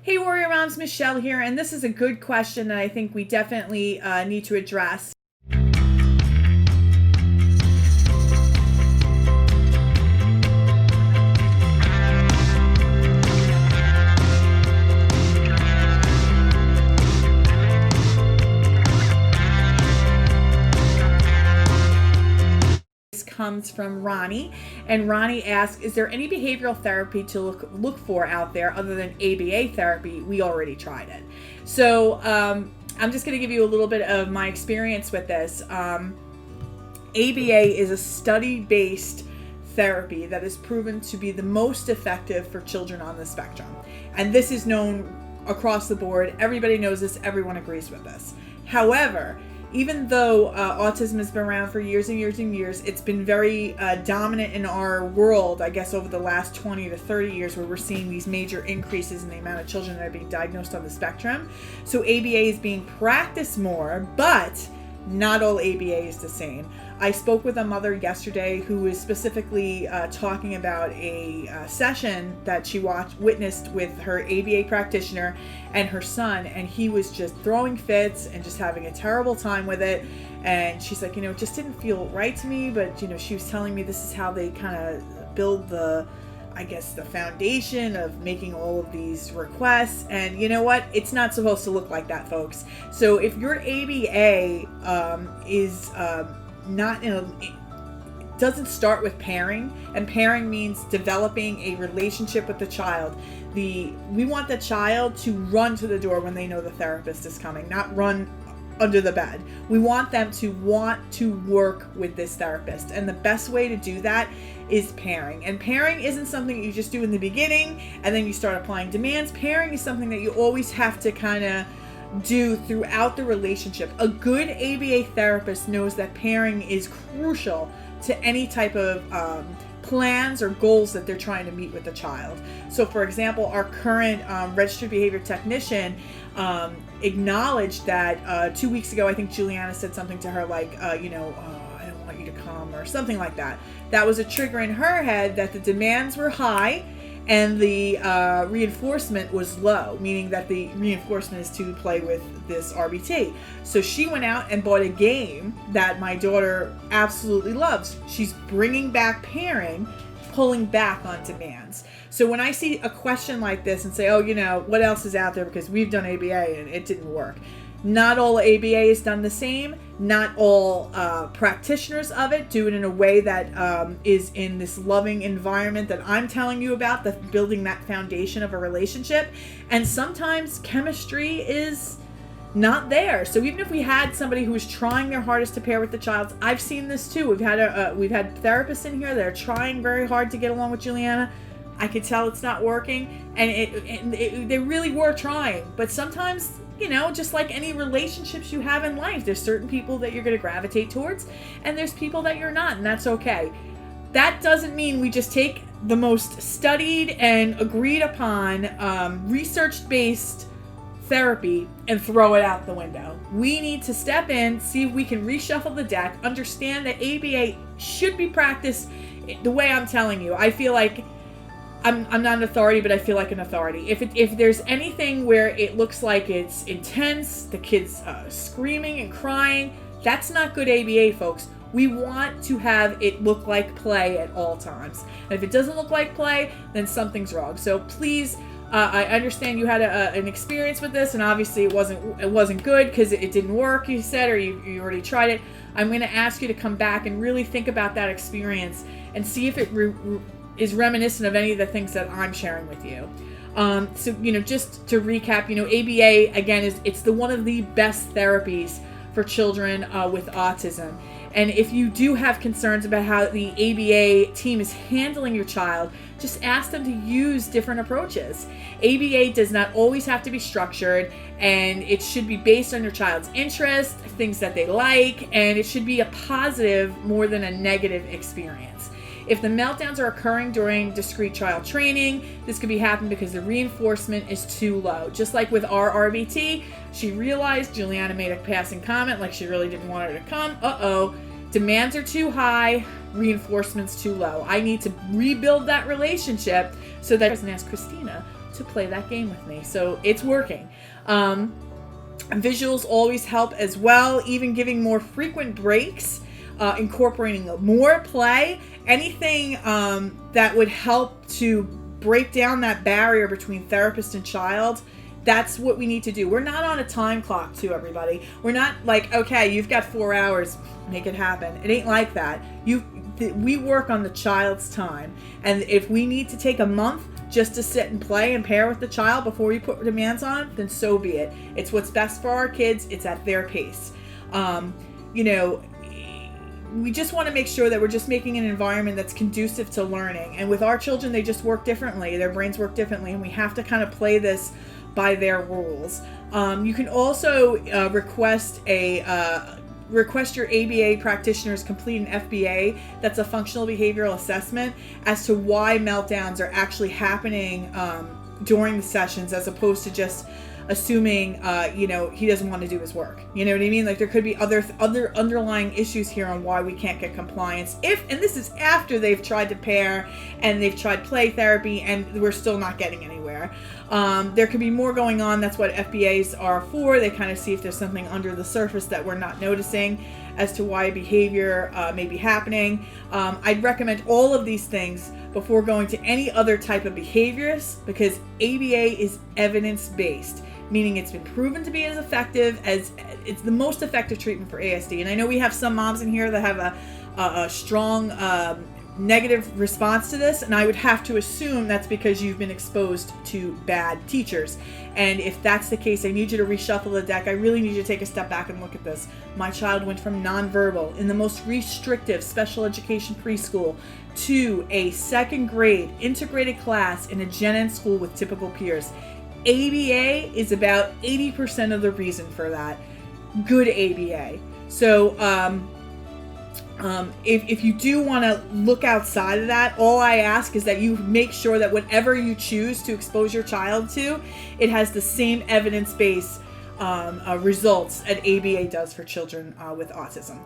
Hey Warrior Moms, Michelle here, and this is a good question that I think we definitely need to address. Comes from Ronnie, and Ronnie asks, is there any behavioral therapy to look for out there other than ABA therapy? We already tried it. So I'm just going to give you a little bit of my experience with this. ABA is a study-based therapy that is proven to be the most effective for children on the spectrum, and this is known across the board. Everybody knows this, everyone agrees with this. However, even though autism has been around for years and years and years, it's been very dominant in our world, I guess, over the last 20 to 30 years, where we're seeing these major increases in the amount of children that are being diagnosed on the spectrum. So ABA is being practiced more, but not all ABA is the same. I spoke with a mother yesterday who was specifically talking about a session that she witnessed with her ABA practitioner and her son, and he was just throwing fits and just having a terrible time with it. And she's like, it just didn't feel right to me, but she was telling me this is how they kind of build the foundation of making all of these requests. And you know what? It's not supposed to look like that, folks. So if your ABA is not in it doesn't start with pairing, and pairing means developing a relationship with the child. We want the child to run to the door when they know the therapist is coming, not run under the bed. We want them to want to work with this therapist, and the best way to do that is pairing. And pairing isn't something you just do in the beginning and then you start applying demands. Pairing is something that you always have to kind of do throughout the relationship. A good ABA therapist knows that pairing is crucial to any type of plans or goals that they're trying to meet with the child. So for example, our current registered behavior technician acknowledged that 2 weeks ago, I think Juliana said something to her like, I don't want you to come, or something like that. That was a trigger in her head that the demands were high and the reinforcement was low, meaning that the reinforcement is to play with this RBT. So she went out and bought a game that my daughter absolutely loves. She's bringing back pairing, pulling back on demands. So when I see a question like this and say, what else is out there, because we've done ABA and it didn't work. Not all ABA is done the same. Not all practitioners of it do it in a way that is in this loving environment that I'm telling you about, the building that foundation of a relationship. And sometimes chemistry is not there. So even if we had somebody who was trying their hardest to pair with the child, I've seen this too. We've had therapists in here that are trying very hard to get along with Juliana. I could tell it's not working, and they really were trying. But sometimes, just like any relationships you have in life, there's certain people that you're going to gravitate towards, and there's people that you're not, and that's okay. That doesn't mean we just take the most studied and agreed upon research-based therapy and throw it out the window. We need to step in, see if we can reshuffle the deck, understand that ABA should be practiced the way I'm telling you. I feel like I'm not an authority, but I feel like an authority. If there's anything where it looks like it's intense, the kid's screaming and crying, that's not good ABA, folks. We want to have it look like play at all times. And if it doesn't look like play, then something's wrong. So please, I understand you had an experience with this, and obviously it wasn't good because it didn't work, you said, or you already tried it. I'm going to ask you to come back and really think about that experience and see if it is reminiscent of any of the things that I'm sharing with you. So just to recap, ABA again it's one of the best therapies for children with autism. And if you do have concerns about how the ABA team is handling your child, just ask them to use different approaches. ABA does not always have to be structured, and it should be based on your child's interest, things that they like, and it should be a positive more than a negative experience. If the meltdowns are occurring during discrete child training, this could be happening because the reinforcement is too low. Just like with our RBT, she realized Juliana made a passing comment like she really didn't want her to come. Demands are too high, reinforcement's too low. I need to rebuild that relationship so that I can ask Christina to play that game with me. So it's working. Visuals always help as well, even giving more frequent breaks, incorporating more play, anything that would help to break down that barrier between therapist and child. That's what we need to do. We're not on a time clock, too, everybody. We're not like, okay, you've got 4 hours, make it happen. It ain't like that. We work on the child's time. And if we need to take a month just to sit and play and pair with the child before we put demands on them, then so be it. It's what's best for our kids. It's at their pace. We just want to make sure that we're just making an environment that's conducive to learning. And with our children, they just work differently. Their brains work differently, and we have to kind of play this by their rules. You can also request your ABA practitioners complete an FBA. That's a functional behavioral assessment as to why meltdowns are actually happening during the sessions, as opposed to just assuming he doesn't want to do his work. You know what I mean? Like, there could be other underlying issues here on why we can't get compliance, and this is after they've tried to pair and they've tried play therapy and we're still not getting anywhere. There could be more going on. That's what FBAs are for. They kind of see if there's something under the surface that we're not noticing as to why behavior may be happening. I'd recommend all of these things before going to any other type of behaviors, because ABA is evidence-based, meaning it's been proven to be as effective as it's the most effective treatment for ASD. And I know we have some moms in here that have a strong negative response to this, and I would have to assume that's because you've been exposed to bad teachers. And if that's the case, I need you to reshuffle the deck. I really need you to take a step back and look at this. My child went from nonverbal in the most restrictive special education preschool to a second grade integrated class in a gen ed school with typical peers. ABA is about 80% of the reason for that. Good ABA. So if you do want to look outside of that, all I ask is that you make sure that whatever you choose to expose your child to, it has the same evidence-based results that ABA does for children with autism.